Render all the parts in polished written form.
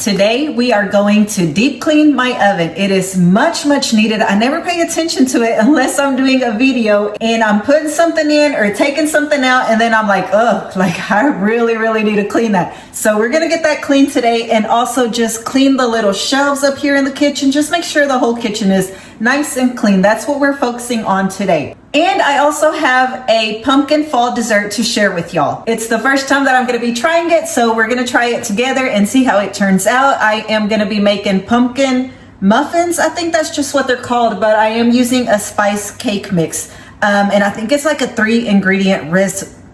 Today we are going to deep clean my oven. It is much needed. I never pay attention to it unless I'm doing a video and I'm putting something in or taking something out, and then I'm like, oh, like I really need to clean that. So we're gonna get that clean today, and also just clean the little shelves up here in the kitchen. Just make sure the whole kitchen is nice and clean. That's what we're focusing on today. And I also have a pumpkin fall dessert to share with y'all. It's the first time that I'm gonna be trying it, so we're gonna try it together and see how it turns out. I am gonna be making pumpkin muffins. I think that's just what they're called, but I am using a spice cake mix. And I think it's like a 3-ingredient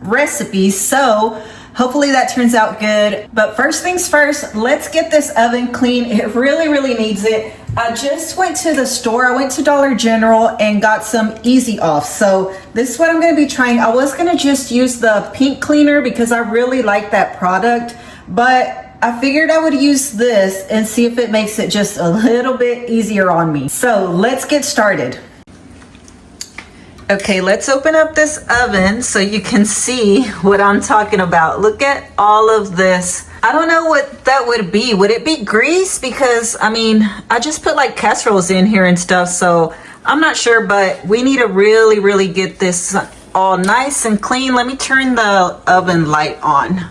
recipe, so hopefully that turns out good. But first things first, let's get this oven clean. It really needs it. I just went to the store. I went to Dollar General and got some Easy Off. So this is what I'm going to be trying. I was going to just use the pink cleaner because I really like that product, but I figured I would use this and see if it makes it just a little bit easier on me. So let's get started. Okay, let's open up this oven so you can see what I'm talking about. Look at all of this. I don't know what that would be. Would it be grease? Because I mean, I just put like casseroles in here and stuff, so I'm not sure, but we need to really get this all nice and clean. Let me turn the oven light on.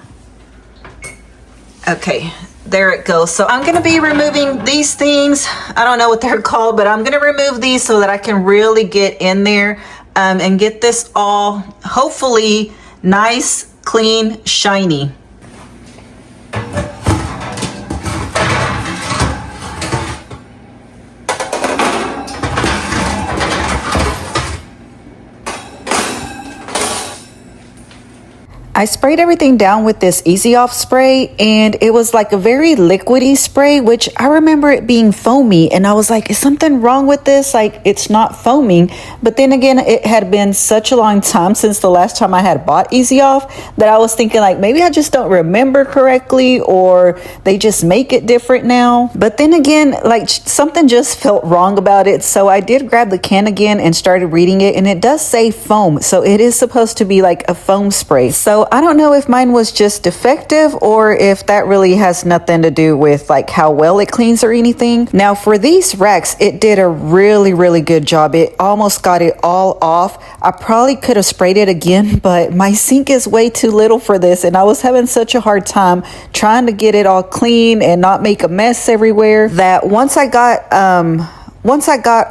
Okay, there it goes. So I'm gonna be removing these things. I don't know what they're called, but I'm gonna remove these so that I can really get in there and get this all hopefully nice, clean, shiny. I sprayed everything down with this Easy Off spray, and it was like a very liquidy spray, which I remember it being foamy, and I was like, is something wrong with this? Like, it's not foaming. But then again, it had been such a long time since the last time I had bought Easy Off that I was thinking like, maybe I just don't remember correctly, or they just make it different now. But then again, like something just felt wrong about it. So I did grab the can again and started reading it, and it does say foam. So it is supposed to be like a foam spray. So I don't know if mine was just defective or if that really has nothing to do with like how well it cleans or anything. Now for these racks, it did a really good job. It almost got it all off. I probably could have sprayed it again, but my sink is way too little for this, and I was having such a hard time trying to get it all clean and not make a mess everywhere that once I got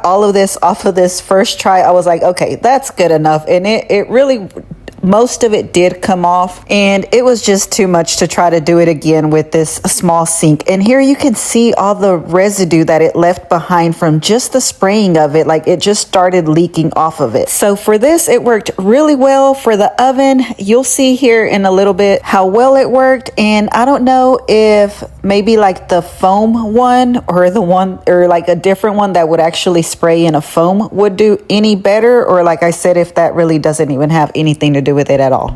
all of this off of this first try, I was like, okay, that's good enough. And it really, most of it did come off, and it was just too much to try to do it again with this small sink. And here you can see all the residue that it left behind from just the spraying of it. Like, it just started leaking off of it. So for this, it worked really well. For the oven, you'll see here in a little bit how well it worked. And I don't know if maybe like the foam one or the one, or like a different one that would actually spray in a foam would do any better, or like I said, if that really doesn't even have anything to do with it at all.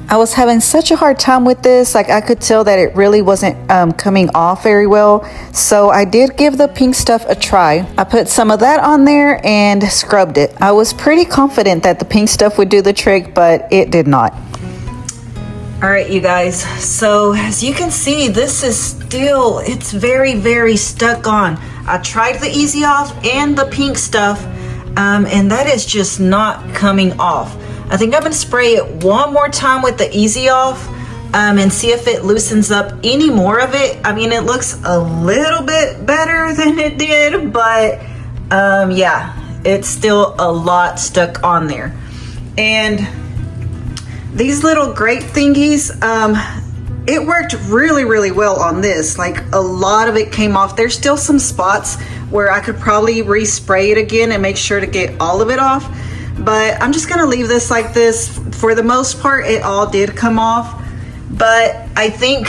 I was having such a hard time with this. Like, I could tell that it really wasn't coming off very well. So I did give the pink stuff a try. I put some of that on there and scrubbed it. I was pretty confident that the pink stuff would do the trick, but it did not. All right, you guys. So as you can see, this is still, it's very stuck on. I tried the Easy Off and the pink stuff, and that is just not coming off. I think I'm gonna spray it one more time with the Easy Off and see if it loosens up any more of it. I mean, it looks a little bit better than it did, but yeah, it's still a lot stuck on there. And these little grate thingies, it worked really well on this. Like, a lot of it came off. There's still some spots where I could probably respray it again and make sure to get all of it off. But I'm just gonna leave this like this. For the most part, it all did come off. But I think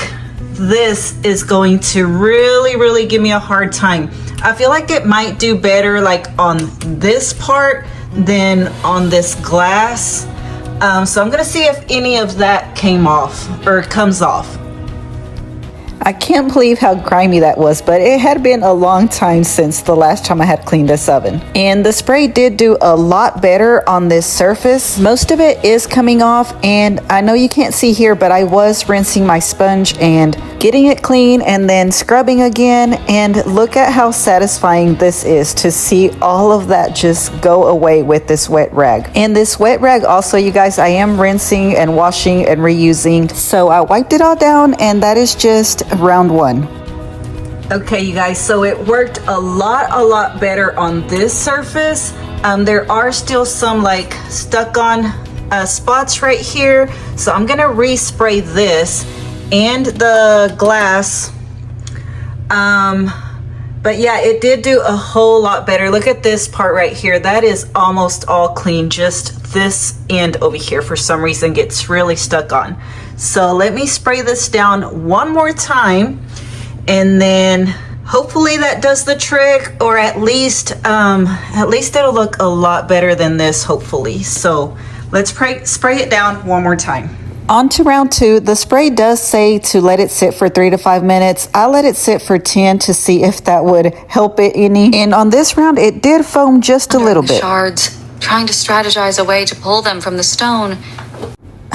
this is going to really give me a hard time. I feel like it might do better like on this part than on this glass. So I'm gonna see if any of that came off or comes off. I can't believe how grimy that was, but it had been a long time since the last time I had cleaned this oven. And the spray did do a lot better on this surface. Most of it is coming off, and I know you can't see here, but I was rinsing my sponge and getting it clean and then scrubbing again. And look at how satisfying this is to see all of that just go away with this wet rag. And this wet rag also, you guys, I am rinsing and washing and reusing. So I wiped it all down, and that is just round one. Okay, you guys, so it worked a lot better on this surface. There are still some like stuck on spots right here, so I'm gonna respray this and the glass. But yeah, it did do a whole lot better. Look at this part right here. That is almost all clean. Just this end over here for some reason gets really stuck on. So let me spray this down one more time, and then hopefully that does the trick, or at least it'll look a lot better than this, hopefully. So let's spray it down one more time. On to round two. The spray does say to let it sit for 3 to 5 minutes. I let it sit for 10 to see if that would help it any. And on this round, it did foam just a little bit. Shards, trying to strategize a way to pull them from the stone.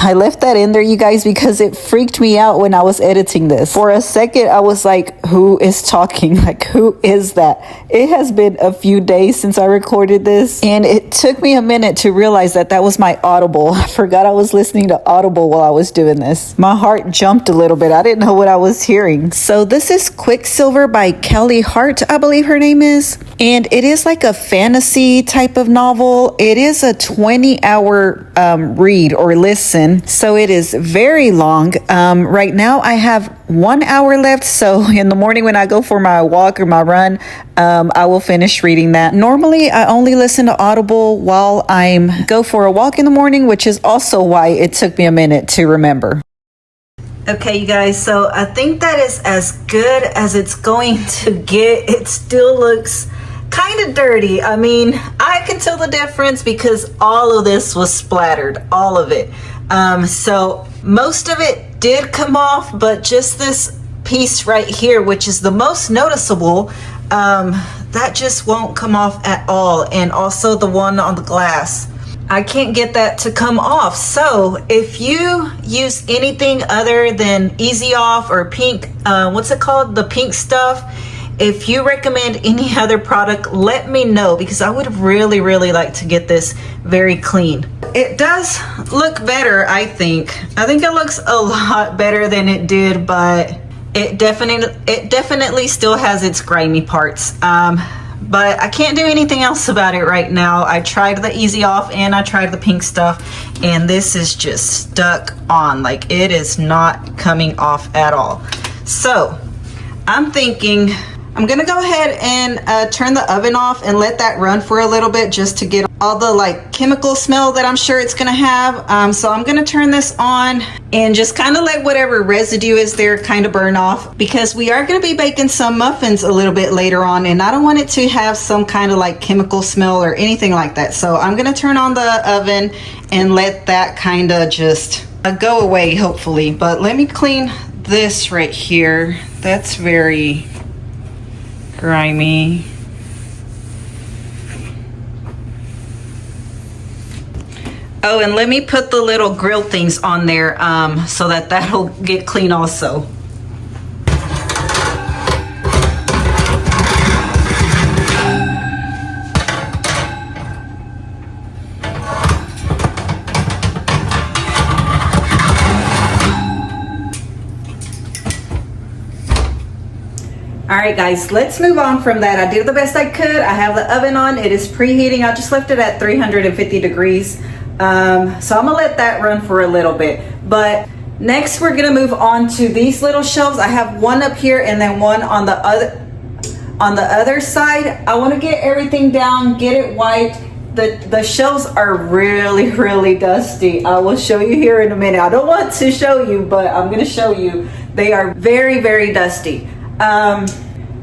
I left that in there, you guys, because it freaked me out when I was editing this. For a second, I was like, who is talking? Like, who is that? It has been a few days since I recorded this, and it took me a minute to realize that that was my Audible. I forgot I was listening to Audible while I was doing this. My heart jumped a little bit. I didn't know what I was hearing. So this is Quicksilver by Kelly Hart, I believe her name is. And it is like a fantasy type of novel. It is a 20-hour read or listen. So it is very long. Right now I have 1 hour left. So in the morning when I go for my walk or my run, I will finish reading that. Normally I only listen to Audible while I'm go for a walk in the morning, which is also why it took me a minute to remember. Okay, you guys, so I think that is as good as it's going to get. It still looks kind of dirty. I mean, I can tell the difference because all of this was splattered, all of it. So most of it did come off, but just this piece right here, which is the most noticeable, that just won't come off at all. And also the one on the glass, I can't get that to come off. So if you use anything other than Easy Off or pink, what's it called? The pink stuff. If you recommend any other product, let me know, because I would really like to get this very clean. It does look better, I think. I think it looks a lot better than it did, but it definitely still has its grimy parts. But I can't do anything else about it right now. I tried the Easy Off and I tried the pink stuff, and this is just stuck on. Like, it is not coming off at all. So I'm thinking I'm gonna go ahead and turn the oven off and let that run for a little bit, just to get all the like chemical smell that I'm sure it's gonna have. So I'm gonna turn this on and just kind of let whatever residue is there kind of burn off, because we are gonna be baking some muffins a little bit later on, and I don't want it to have some kind of like chemical smell or anything like that. So I'm gonna turn on the oven and let that kind of just go away, hopefully. But let me clean this right here. That's very grimy. Oh, and let me put the little grill things on there so that that'll get clean also. All right, guys, let's move on from that. I did the best I could. I have the oven on. It is preheating. I just left it at 350 degrees. So I'm gonna let that run for a little bit. But next we're gonna move on to these little shelves. I have one up here and then one on the other side. I wanna get everything down, get it wiped. The shelves are really dusty. I will show you here in a minute. I don't want to show you, but I'm gonna show you. They are very dusty.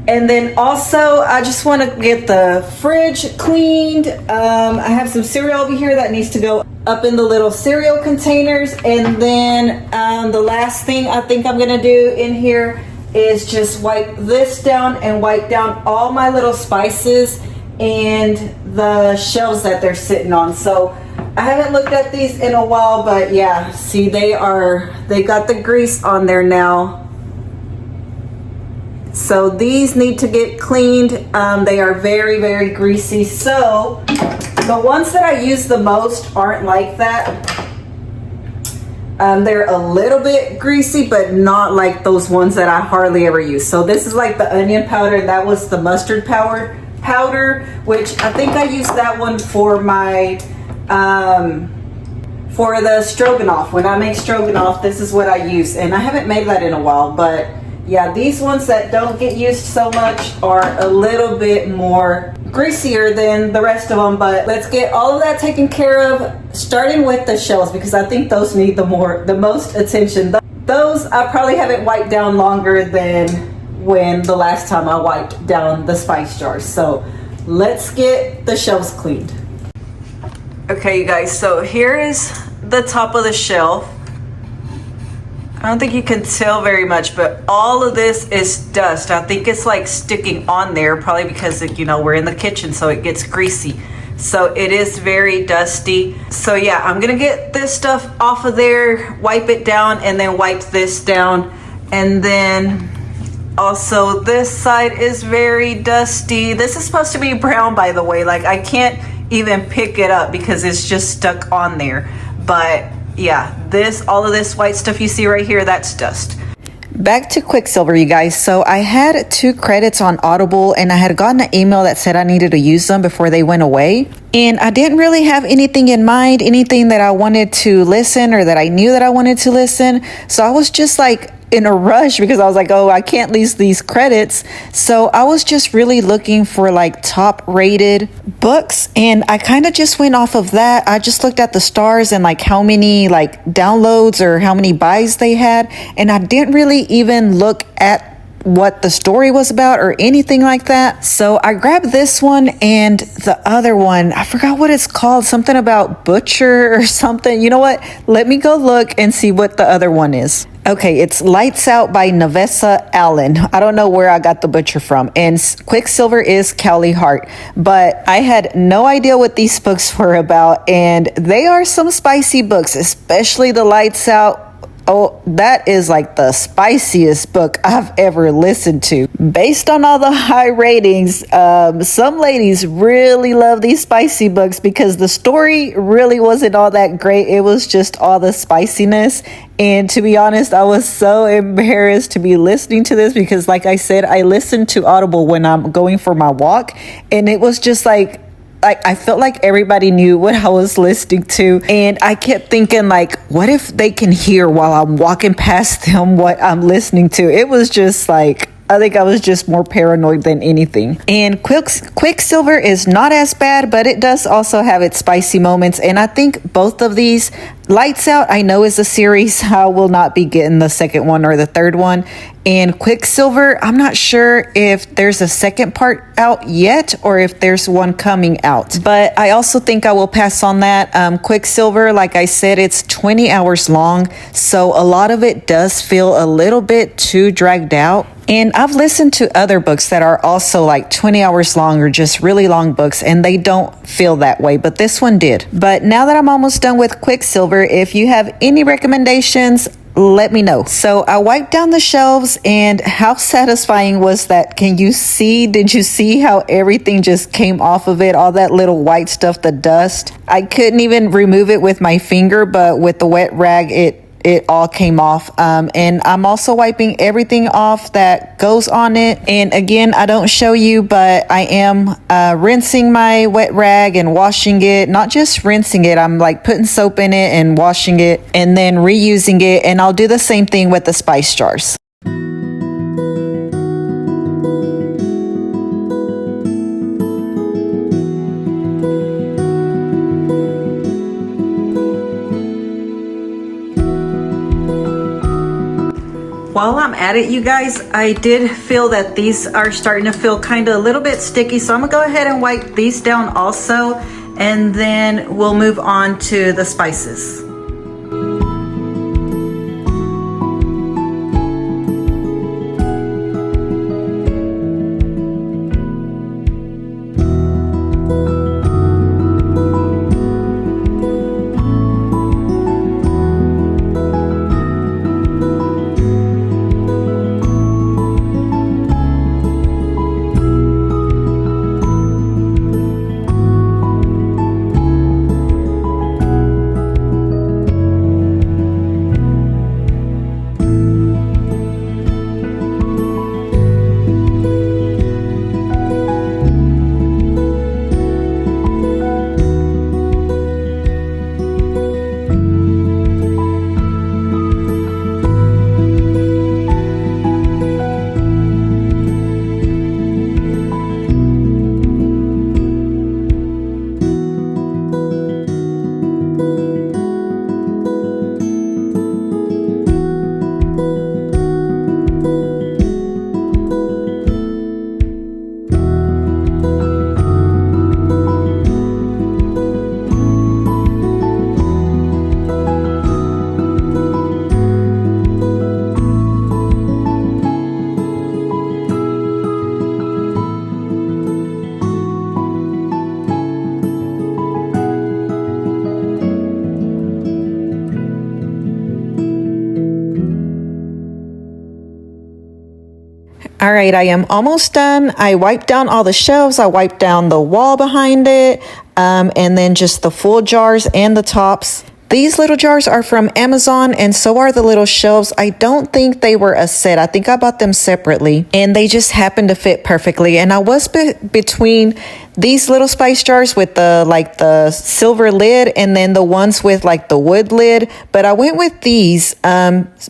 And then also, I just want to get the fridge cleaned. I have some cereal over here that needs to go up in the little cereal containers. And then the last thing I think I'm going to do in here is just wipe this down and wipe down all my little spices and the shelves that they're sitting on. So I haven't looked at these in a while, but yeah, see, they got the grease on there now. So these need to get cleaned. They are very, very greasy. So the ones that I use the most aren't like that. They're a little bit greasy, but not like those ones that I hardly ever use. So this is like the onion powder. That was the mustard powder, which I think I used that one for my for the stroganoff. When I make stroganoff, this is what I use, and I haven't made that in a while. But yeah, these ones that don't get used so much are a little bit more greasier than the rest of them. But let's get all of that taken care of, starting with the shells, because I think those need the most attention. Those I probably haven't wiped down longer than when the last time I wiped down the spice jars. So let's get the shelves cleaned. Okay, you guys, so here is the top of the shelf. I don't think you can tell very much, but all of this is dust. I think it's like sticking on there, probably because, you know, we're in the kitchen, so it gets greasy. So it is very dusty. So yeah, I'm gonna get this stuff off of there, wipe it down, and then wipe this down. And then also this side is very dusty. This is supposed to be brown, by the way. Like, I can't even pick it up because it's just stuck on there. But yeah, all of this white stuff you see right here, that's dust. Back to Quicksilver, you guys. So I had 2 credits on Audible, and I had gotten an email that said I needed to use them before they went away. And I didn't really have anything in mind, anything that I wanted to listen or that I knew that I wanted to listen. So I was just like in a rush because I was like, oh, I can't lose these credits. So I was just really looking for like top rated books, and I kind of just went off of that. I just looked at the stars and like how many like downloads or how many buys they had, and I didn't really even look at what the story was about or anything like that. So I grabbed this one, and the other one, I forgot what it's called, something about Butcher or something. You know what? Let me go look and see what the other one is. Okay, it's Lights Out by Nevessa Allen. I don't know where I got the Butcher from. And Quicksilver is Cowley Hart. But I had no idea what these books were about. And they are some spicy books, especially the Lights Out. Oh, that is like the spiciest book I've ever listened to. Based on all the high ratings, some ladies really love these spicy books because the story really wasn't all that great. It was just all the spiciness. And to be honest, I was so embarrassed to be listening to this because, like I said, I listen to Audible when I'm going for my walk. And it was just like I felt like everybody knew what I was listening to, and I kept thinking, like, what if they can hear while I'm walking past them what I'm listening to? It was just like, I think I was just more paranoid than anything. And Quicksilver is not as bad, but it does also have its spicy moments. And I think both of these, Lights Out, I know is a series. I will not be getting the second one or the third one. And Quicksilver, I'm not sure if there's a second part out yet or if there's one coming out. But I also think I will pass on that. Quicksilver, like I said, it's 20 hours long. So a lot of it does feel a little bit too dragged out. And I've listened to other books that are also like 20 hours long or just really long books, and they don't feel that way, but this one did. But now that I'm almost done with Quicksilver, if you have any recommendations, let me know. So I wiped down the shelves, and how satisfying was that? Did you see how everything just came off of it? All that little white stuff, the dust. I couldn't even remove it with my finger, but with the wet rag, it all came off. And I'm also wiping everything off that goes on it. And again, I don't show you, but I am rinsing my wet rag and washing it. Not just rinsing it, I'm like putting soap in it and washing it and then reusing it. And I'll do the same thing with the spice jars. While I'm at it, you guys, I did feel that these are starting to feel kind of a little bit sticky. So I'm gonna go ahead and wipe these down also, and then we'll move on to the spices. All right, I am almost done. I wiped down all the shelves. I wiped down the wall behind it, and then just the full jars and the tops. These little jars are from Amazon, and so are the little shelves. I don't think they were a set. I think I bought them separately, and they just happened to fit perfectly. And I was between these little spice jars with the silver lid, and then the ones with like the wood lid. But I went with these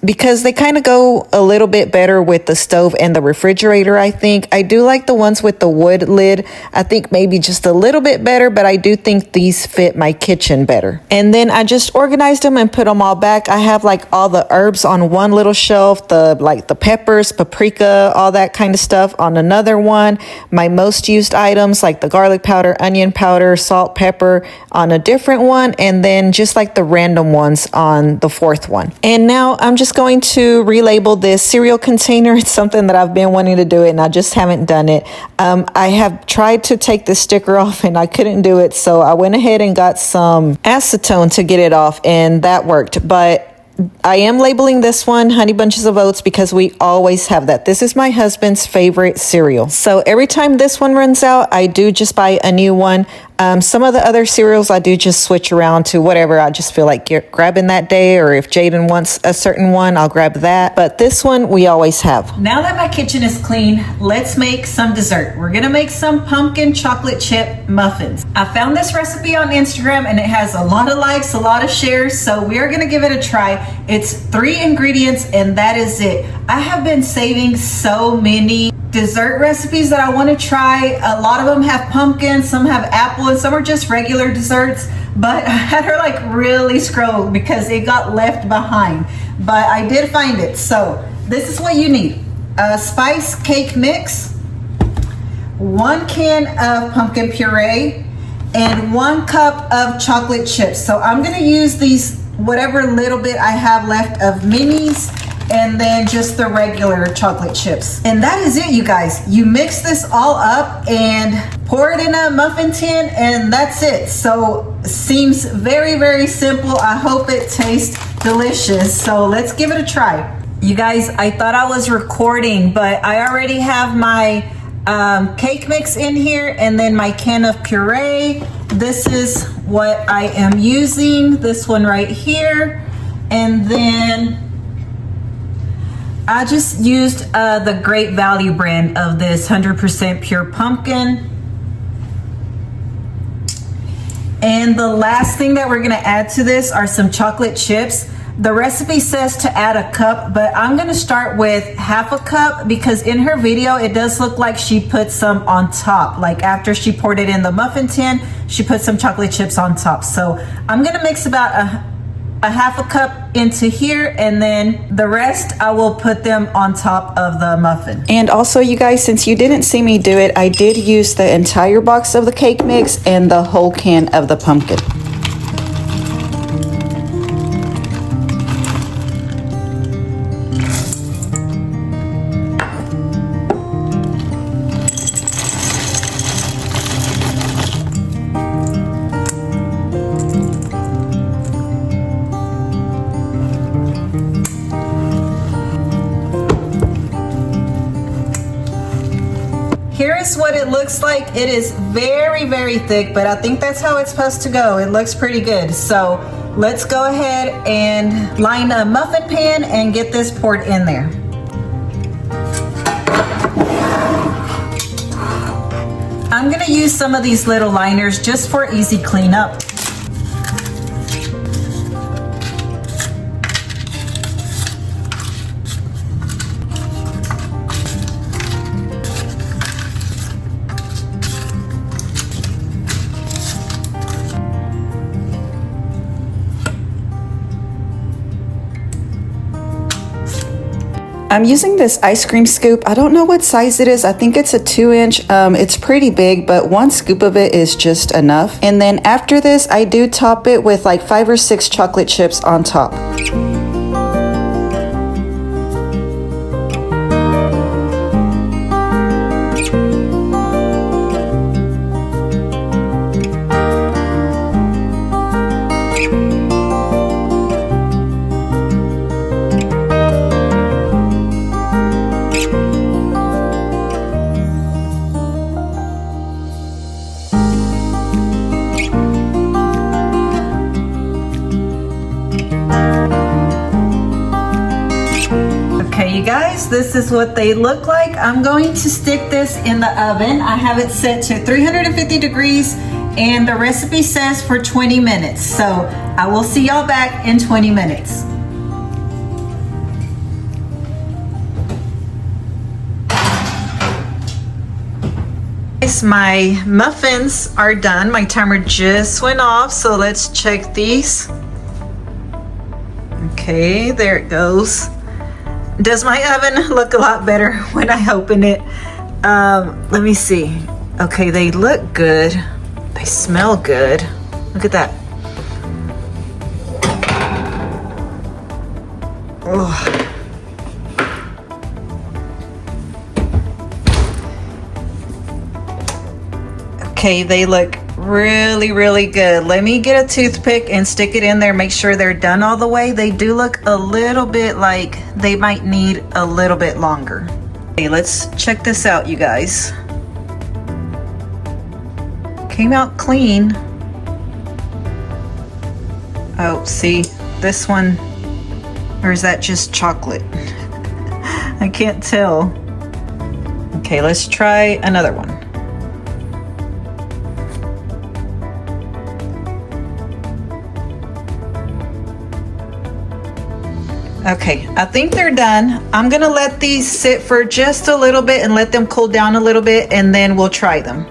because they kind of go a little bit better with the stove and the refrigerator, I think. I do like the ones with the wood lid. I think maybe just a little bit better, but I do think these fit my kitchen better. And then I just organized them and put them all back. I have like all the herbs on one little shelf, the peppers, paprika, all that kind of stuff on another one. My most used items like the garlic powder, onion powder, salt, pepper on a different one, and then just like the random ones on the fourth one. And now I'm just going to relabel this cereal container. It's something that I've been wanting to do it and I just haven't done it. I have tried to take the sticker off and I couldn't do it, so I went ahead and got some acetone to get it off, and that worked. But I am labeling this one Honey Bunches of Oats because we always have that. This is my husband's favorite cereal. So every time this one runs out, I do just buy a new one. Some of the other cereals I do just switch around to whatever I just feel like grabbing that day, or if Jaden wants a certain one, I'll grab that. But this one we always have. Now that my kitchen is clean, let's make some dessert. We're gonna make some pumpkin chocolate chip muffins. I found this recipe on Instagram and it has a lot of likes, a lot of shares, so we are gonna give it a try. It's 3 ingredients and that is it. I have been saving so many dessert recipes that I want to try. A lot of them have pumpkin, some have apple, and some are just regular desserts, but I had her like really scroll because it got left behind, but I did find it. So this is what you need: a spice cake mix, 1 can of pumpkin puree, and 1 cup of chocolate chips. So I'm going to use these whatever little bit I have left of minis, and then just the regular chocolate chips. And that is it, you guys. You mix this all up and pour it in a muffin tin, and that's it. So seems very, very simple. I hope it tastes delicious. So let's give it a try. You guys, I thought I was recording, but I already have my cake mix in here, and then my can of puree. This is what I am using, this one right here. And then I just used the Great Value brand of this 100% pure pumpkin. And the last thing that we're gonna add to this are some chocolate chips. The recipe says to add a cup, but I'm gonna start with half a cup because in her video, it does look like she put some on top. Like after she poured it in the muffin tin, she put some chocolate chips on top. So I'm gonna mix about a half a cup into here, and then the rest I will put them on top of the muffin. And also, you guys, since you didn't see me do it, I did use the entire box of the cake mix and the whole can of the pumpkin. Here is what it looks like. It is very, very thick, but I think that's how it's supposed to go. It looks pretty good. So let's go ahead and line a muffin pan and get this poured in there. I'm gonna use some of these little liners just for easy cleanup. I'm using this ice cream scoop. I don't know what size it is. I think it's a 2-inch. It's pretty big, but one scoop of it is just enough. And then after this, I do top it with like 5 or 6 chocolate chips on top. You guys, this is what they look like. I'm going to stick this in the oven. I have it set to 350 degrees and the recipe says for 20 minutes. So I will see y'all back in 20 minutes. My muffins are done. My timer just went off, so let's check these. Okay, there it goes. Does my oven look a lot better when I open it? Let me see. Okay, they look good. They smell good. Look at that. Oh. Okay, they look really, really good. Let me get a toothpick and stick it in there, make sure they're done all the way. They do look a little bit like they might need a little bit longer. Okay, let's check this out, you guys. Came out clean. Oh, see, this one, or is that just chocolate? I can't tell. Okay, let's try another one. Okay, I think they're done. I'm gonna let these sit for just a little bit and let them cool down a little bit, and then we'll try them.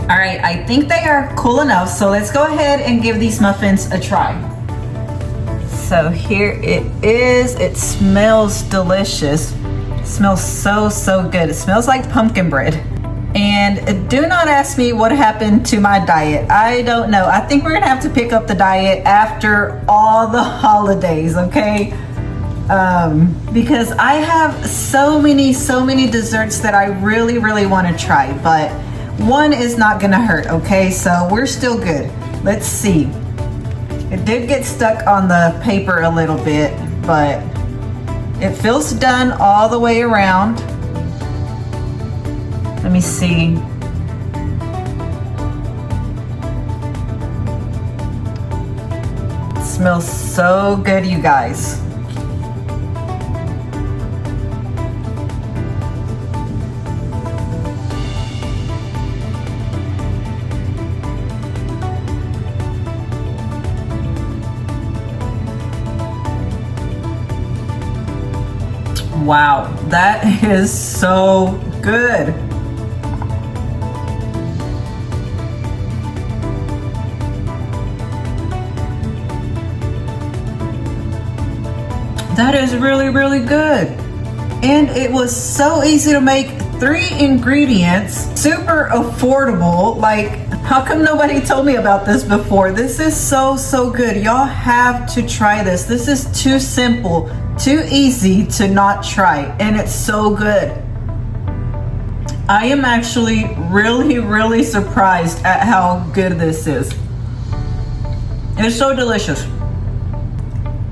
All right, I think they are cool enough, so let's go ahead and give these muffins a try. So here it is. It smells delicious. It smells so, so good. It smells like pumpkin bread. And do not ask me what happened to my diet. I don't know. I think we're gonna have to pick up the diet after all the holidays, okay? Because I have so many desserts that I really, really want to try, but one is not gonna hurt, okay? So we're still good. Let's see. It did get stuck on the paper a little bit, but it feels done all the way around. Let me see. It smells so good, you guys. Wow, that is so good. That is really, really good. And it was so easy to make. 3 ingredients, super affordable. Like, how come nobody told me about this before? This is so, so good. Y'all have to try this. This is too simple, too easy to not try, and it's so good. I am actually really, really surprised at how good this is. It's so delicious.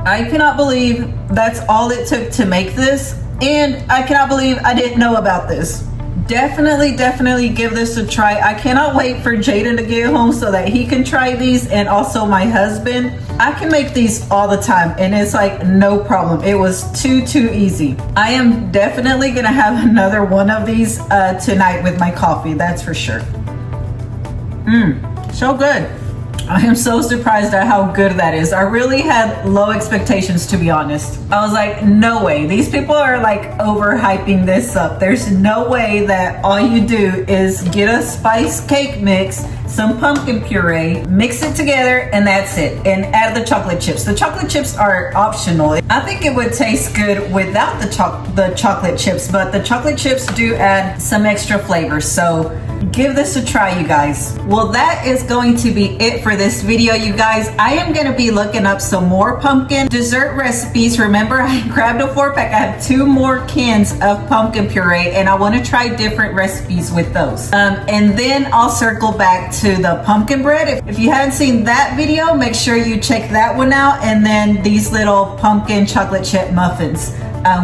I cannot believe that's all it took to make this. And I cannot believe I didn't know about this. Definitely give this a try. I cannot wait for Jaden to get home so that he can try these, and also my husband. I can make these all the time and it's like no problem. It was too easy. I am definitely gonna have another one of these tonight with my coffee, that's for sure. So good. I am so surprised at how good that is. I really had low expectations, to be honest. I was like, no way. These people are like overhyping this up. There's no way that all you do is get a spice cake mix, some pumpkin puree, mix it together, and that's it. And add the chocolate chips. The chocolate chips are optional. I think it would taste good without the chocolate chips, but the chocolate chips do add some extra flavor. So give this a try, you guys. Well, that is going to be it for this video, you guys. I am going to be looking up some more pumpkin dessert recipes. Remember, I grabbed a 4-pack. I have 2 more cans of pumpkin puree, and I want to try different recipes with those. And then I'll circle back to the pumpkin bread. If you haven't seen that video, make sure you check that one out. And then these little pumpkin chocolate chip muffins.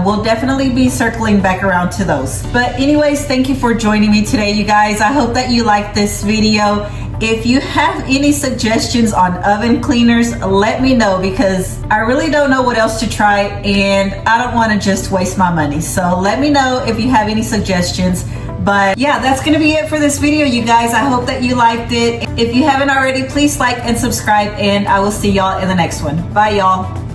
We'll definitely be circling back around to those. But anyways, thank you for joining me today, you guys. I hope that you liked this video. If you have any suggestions on oven cleaners, let me know, because I really don't know what else to try and I don't want to just waste my money. So let me know if you have any suggestions. But yeah, that's gonna be it for this video, you guys. I hope that you liked it. If you haven't already, please like and subscribe, and I will see y'all in the next one. Bye, y'all.